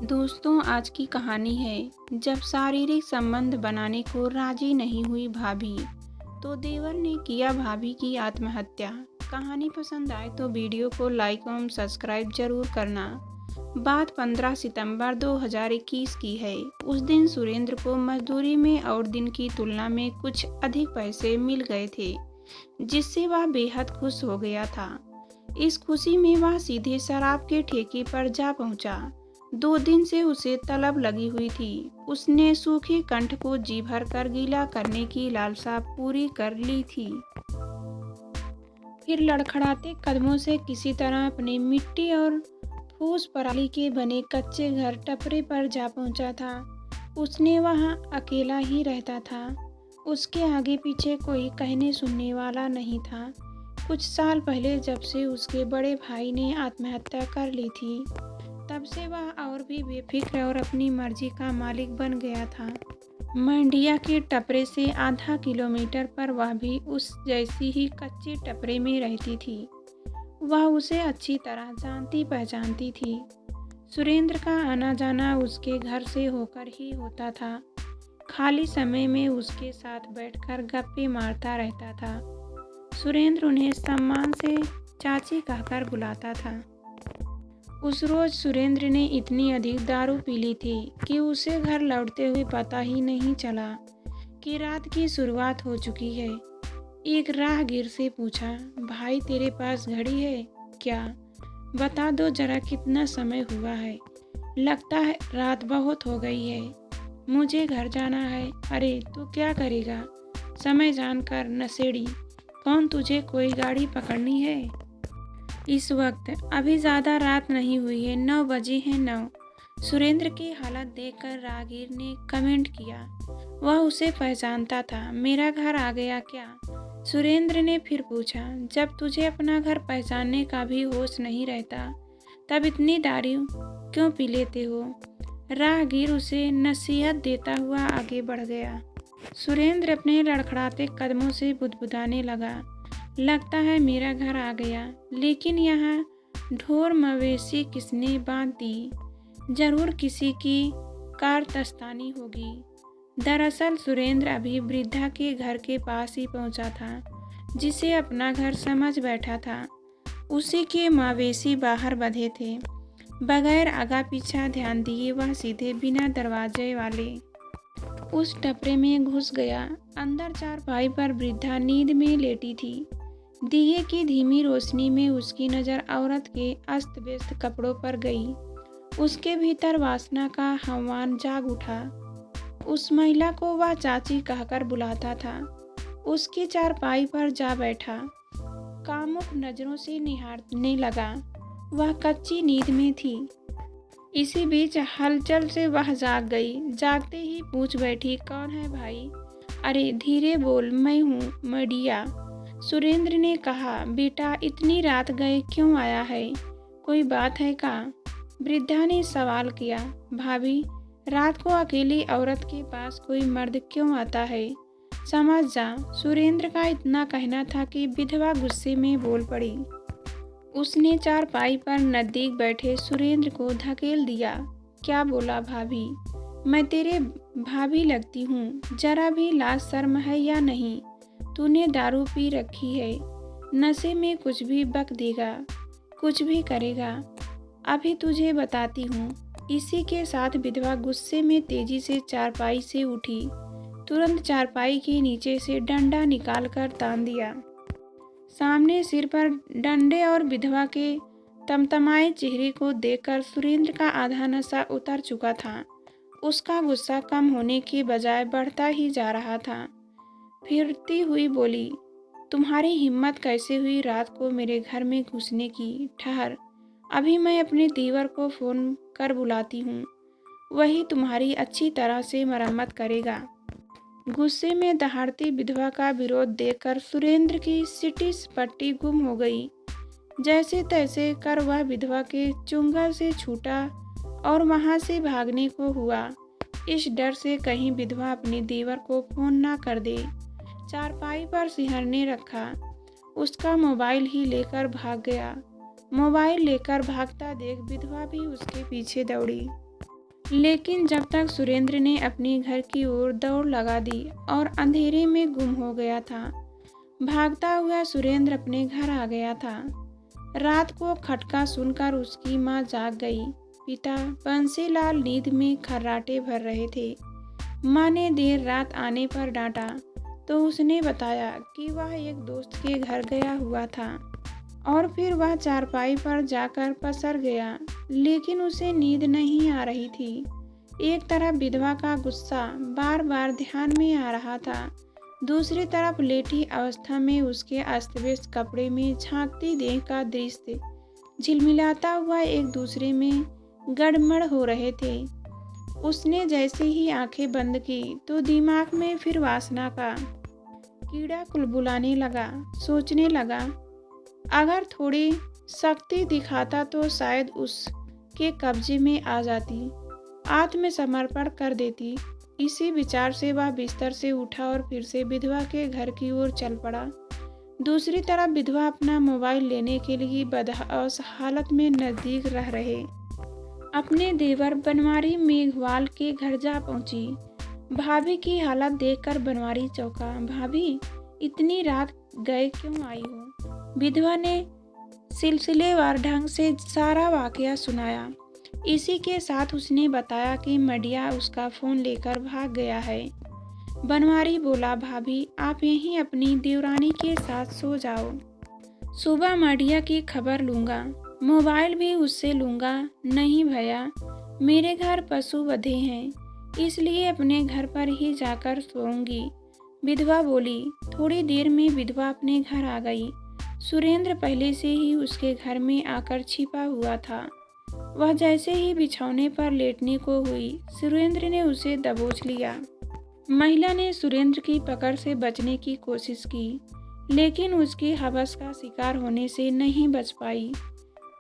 दोस्तों, आज की कहानी है जब शारीरिक संबंध बनाने को राजी नहीं हुई भाभी तो देवर ने किया भाभी की आत्महत्या। कहानी पसंद आए तो वीडियो को लाइक एवं सब्सक्राइब जरूर करना। बात 15 सितंबर 2021 की है। उस दिन सुरेंद्र को मजदूरी में और दिन की तुलना में कुछ अधिक पैसे मिल गए थे, जिससे वह बेहद खुश हो गया था। इस खुशी में वह सीधे शराब के ठेके पर जा पहुंचा। 2 दिन से उसे तलब लगी हुई थी। उसने सूखे कंठ को जी भर कर गीला करने की लालसा पूरी कर ली थी। फिर लड़खड़ाते कदमों से किसी तरह अपने मिट्टी और फूस पराली के बने कच्चे घर टपरे पर जा पहुंचा था। उसने वहां अकेला ही रहता था। उसके आगे पीछे कोई कहने सुनने वाला नहीं था। कुछ साल पहले जब से उसके बड़े भाई ने आत्महत्या कर ली थी, तब से वह और भी बेफिक्र और अपनी मर्जी का मालिक बन गया था। मंडिया के टपरे से आधा किलोमीटर पर वह भी उस जैसी ही कच्चे टपरे में रहती थी। वह उसे अच्छी तरह जानती पहचानती थी। सुरेंद्र का आना जाना उसके घर से होकर ही होता था। खाली समय में उसके साथ बैठकर गप्पे मारता रहता था। सुरेंद्र उन्हें सम्मान से चाची कहकर बुलाता था। उस रोज सुरेंद्र ने इतनी अधिक दारू पी ली थी कि उसे घर लौटते हुए पता ही नहीं चला कि रात की शुरुआत हो चुकी है। एक राहगीर से पूछा, भाई तेरे पास घड़ी है क्या? बता दो जरा कितना समय हुआ है। लगता है रात बहुत हो गई है। मुझे घर जाना है। अरे तू क्या करेगा? समय जानकर नशेड़ी। कौन तुझे कोई गाड़ी पकड़नी है? इस वक्त अभी ज़्यादा रात नहीं हुई है, 9 बजे हैं 9। सुरेंद्र की हालत देखकर राहगीर ने कमेंट किया। वह उसे पहचानता था। मेरा घर आ गया क्या? सुरेंद्र ने फिर पूछा, जब तुझे अपना घर पहचानने का भी होश नहीं रहता, तब इतनी दारू क्यों पी लेते हो? राहगीर उसे नसीहत देता हुआ आगे बढ़ गया। सुरेंद्र अपने लड़खड़ाते कदमों से बुदबुदाने लगा। लगता है मेरा घर आ गया, लेकिन यहाँ ढोर मवेशी किसने बांध दी? जरूर किसी की कारतस्तानी होगी। दरअसल सुरेंद्र अभी वृद्धा के घर के पास ही पहुंचा था, जिसे अपना घर समझ बैठा था। उसी के मवेशी बाहर बंधे थे। बगैर आगा पीछा ध्यान दिए वह सीधे बिना दरवाजे वाले उस टपरे में घुस गया। अंदर चारपाई पर वृद्धा नींद में लेटी थी। दिए की धीमी रोशनी में उसकी नज़र औरत के अस्त व्यस्त कपड़ों पर गई। उसके भीतर वासना का आह्वान जाग उठा। उस महिला को वह चाची कहकर बुलाता था। उसकी चारपाई पर जा बैठा। कामुक नजरों से निहारने लगा। वह कच्ची नींद में थी। इसी बीच हलचल से वह जाग गई। जागते ही पूछ बैठी, कौन है भाई? अरे धीरे बोल, मैं हूँ मडिया। सुरेंद्र ने कहा, बेटा इतनी रात गए क्यों आया है? कोई बात है का? वृद्धा ने सवाल किया। भाभी, रात को अकेली औरत के पास कोई मर्द क्यों आता है? समझ जा। सुरेंद्र का इतना कहना था कि विधवा गुस्से में बोल पड़ी। उसने चारपाई पर नजदीक बैठे सुरेंद्र को धकेल दिया। क्या बोला भाभी? मैं तेरे भाभी लगती हूँ। जरा भी लाज शर्म है या नहीं? तूने दारू पी रखी है। नशे में कुछ भी बक देगा, कुछ भी करेगा। अभी तुझे बताती हूँ। इसी के साथ विधवा गुस्से में तेजी से चारपाई से उठी। तुरंत चारपाई के नीचे से डंडा निकालकर तान दिया। सामने सिर पर डंडे और विधवा के तमतमाए चेहरे को देखकर सुरेंद्र का आधा नशा उतर चुका था। उसका गुस्सा कम होने के बजाय बढ़ता ही जा रहा था। फिरती हुई बोली, तुम्हारी हिम्मत कैसे हुई रात को मेरे घर में घुसने की? ठहर, अभी मैं अपने देवर को फोन कर बुलाती हूँ। वही तुम्हारी अच्छी तरह से मरम्मत करेगा। गुस्से में दहाड़ती विधवा का विरोध देखकर सुरेंद्र की सिटी पट्टी गुम हो गई। जैसे तैसे कर वह विधवा के चुंगल से छूटा और वहां से भागने को हुआ, इस डर से कहीं विधवा अपने देवर को फोन ना कर दे। चारपाई पर सिहरने रखा। उसका मोबाइल ही लेकर भाग गया। मोबाइल लेकर भागता देख विधवा भी उसके पीछे दौड़ी। लेकिन जब तक सुरेंद्र ने अपने घर की ओर दौड़ लगा दी और अंधेरे में गुम हो गया था। भागता हुआ सुरेंद्र अपने घर आ गया था। रात को खटका सुनकर उसकी माँ जाग गई। पिता बंसीलाल नींद में खर्राटे भर रहे थे। माँ ने देर रात आने पर डांटा तो उसने बताया कि वह एक दोस्त के घर गया हुआ था और फिर वह चारपाई पर जाकर पसर गया, लेकिन उसे नींद नहीं आ रही थी। एक तरफ विधवा का गुस्सा बार बार ध्यान में आ रहा था, दूसरी तरफ लेटी अवस्था में उसके अस्त व्यस्त कपड़े में झांकती देह का दृश्य झिलमिलाता हुआ एक दूसरे में गड़मड़ हो रहे थे। उसने जैसे ही आंखें बंद की तो दिमाग में फिर वासना का कीड़ा कुलबुलाने लगा। सोचने लगा, अगर थोड़ी शक्ति दिखाता तो शायद उसके कब्जे में आ जाती, आत्मसमर्पण कर देती। इसी विचार से वह बिस्तर से उठा और फिर से विधवा के घर की ओर चल पड़ा। दूसरी तरफ विधवा अपना मोबाइल लेने के लिए बदहौस हालत में नजदीक रह रहे अपने देवर बनवारी मेघवाल के घर जा पहुंची। भाभी की हालत देखकर बनवारी चौंका। भाभी, इतनी रात गए क्यों आई हो? विधवा ने सिलसिलेवार ढंग से सारा वाकया सुनाया। इसी के साथ उसने बताया कि मडिया उसका फोन लेकर भाग गया है। बनवारी बोला, भाभी आप यहीं अपनी देवरानी के साथ सो जाओ, सुबह मडिया की खबर लूँगा, मोबाइल भी उससे लूँगा। नहीं भैया, मेरे घर पशु बंधे हैं, इसलिए अपने घर पर ही जाकर सोऊंगी, विधवा बोली। थोड़ी देर में विधवा अपने घर आ गई। सुरेंद्र पहले से ही उसके घर में आकर छिपा हुआ था। वह जैसे ही बिछौने पर लेटने को हुई, सुरेंद्र ने उसे दबोच लिया। महिला ने सुरेंद्र की पकड़ से बचने की कोशिश की, लेकिन उसकी हवस का शिकार होने से नहीं बच पाई।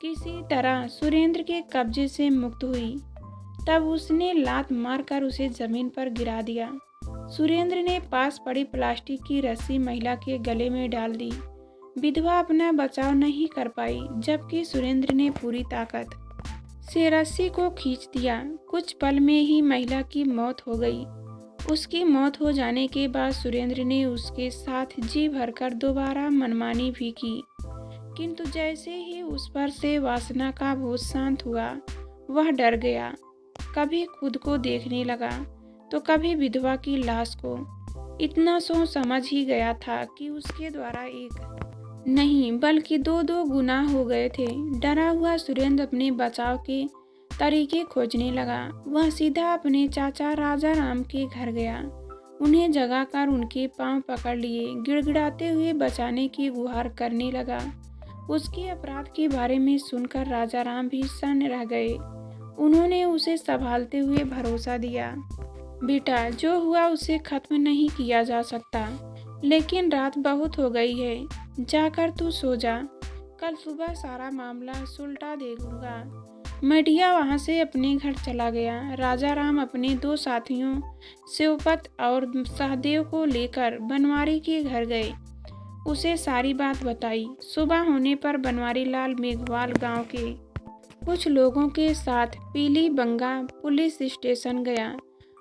किसी तरह सुरेंद्र के कब्जे से मुक्त हुई। तब उसने लात मारकर उसे जमीन पर गिरा दिया। सुरेंद्र ने पास पड़ी प्लास्टिक की रस्सी महिला के गले में डाल दी। विधवा अपना बचाव नहीं कर पाई, जबकि सुरेंद्र ने पूरी ताकत से रस्सी को खींच दिया। कुछ पल में ही महिला की मौत हो गई। उसकी मौत हो जाने के बाद सुरेंद्र ने उसके साथ जी भरकर दोबारा मनमानी भी की, किंतु जैसे ही उस पर से वासना का बोझ शांत हुआ, वह डर गया। कभी खुद को देखने लगा तो कभी विधवा की लाश को। इतना सोच समझ ही गया था कि उसके द्वारा एक नहीं बल्कि दो गुनाह हो गए थे। डरा हुआ सुरेंद्र अपने बचाव के तरीके खोजने लगा। वह सीधा अपने चाचा राजा राम के घर गया। उन्हें जगाकर उनके पांव पकड़ लिए, गिड़गिड़ाते हुए बचाने की गुहार करने लगा। उसके अपराध के बारे में सुनकर राजा राम भी सन्न रह गए। उन्होंने उसे संभालते हुए भरोसा दिया, बेटा जो हुआ उसे खत्म नहीं किया जा सकता, लेकिन रात बहुत हो गई है, जाकर तू सो जा, कल सुबह सारा मामला सुलटा दे दूंगा। मडिया वहां से अपने घर चला गया। राजा राम अपने दो साथियों शिवपत और सहदेव को लेकर बनवारी के घर गए। उसे सारी बात बताई। सुबह होने पर बनवारी लाल मेघवाल गांव के कुछ लोगों के साथ पीली बंगा पुलिस स्टेशन गया।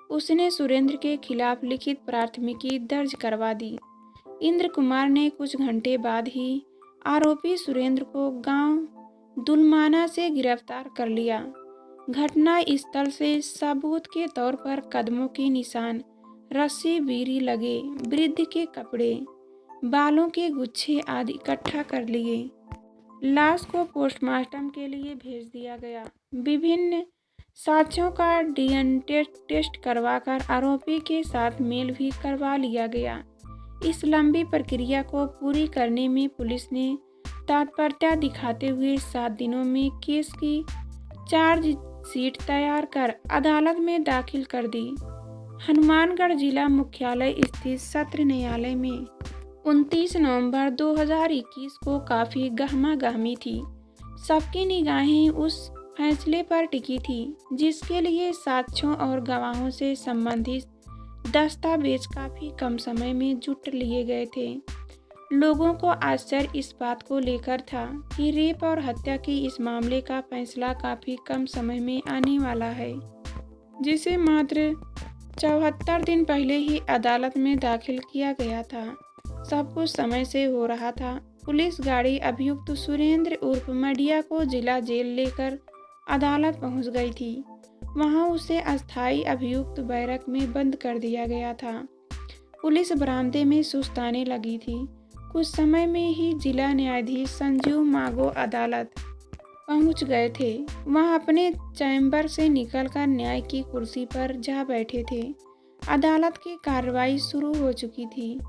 उसने सुरेंद्र के खिलाफ लिखित प्राथमिकी दर्ज करवा दी। इंद्र कुमार ने कुछ घंटे बाद ही आरोपी सुरेंद्र को गांव दुलमाना से गिरफ्तार कर लिया। घटना स्थल से सबूत के तौर पर कदमों के निशान, रस्सी बीरी लगे, वृद्ध के कपड़े, बालों के गुच्छे आदि इकट्ठा कर लिए। लाश को पोस्टमार्टम के लिए भेज दिया गया। विभिन्न साक्ष्यों का डीएनए टेस्ट करवाकर आरोपी के साथ मेल भी करवा लिया गया। इस लंबी प्रक्रिया को पूरी करने में पुलिस ने तत्परता दिखाते हुए 7 दिनों में केस की चार्जशीट तैयार कर अदालत में दाखिल कर दी। हनुमानगढ़ जिला मुख्यालय स्थित सत्र न्यायालय में 29 नवंबर 2021 को काफ़ी गहमागहमी थी। सबकी निगाहें उस फैसले पर टिकी थी, जिसके लिए साक्ष्यों और गवाहों से संबंधित दस्तावेज काफ़ी कम समय में जुट लिए गए थे। लोगों को आश्चर्य इस बात को लेकर था कि रेप और हत्या के इस मामले का फैसला काफ़ी कम समय में आने वाला है। जिसे मात्र 74 दिन पहले ही अदालत में दाखिल किया गया था। सब कुछ समय से हो रहा था। पुलिस गाड़ी अभियुक्त सुरेंद्र उर्फ मडिया को जिला जेल लेकर अदालत पहुंच गई थी। वहां उसे अस्थायी अभियुक्त बैरक में बंद कर दिया गया था। पुलिस बरामदे में सुस्ताने लगी थी। कुछ समय में ही जिला न्यायाधीश संजीव मागो अदालत पहुंच गए थे। वह अपने चैम्बर से निकलकर न्याय की कुर्सी पर जा बैठे थे। अदालत की कार्रवाई शुरू हो चुकी थी।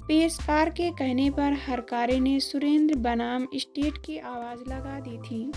पेशकार के कहने पर हरकारे ने सुरेंद्र बनाम स्टेट की आवाज़ लगा दी थी।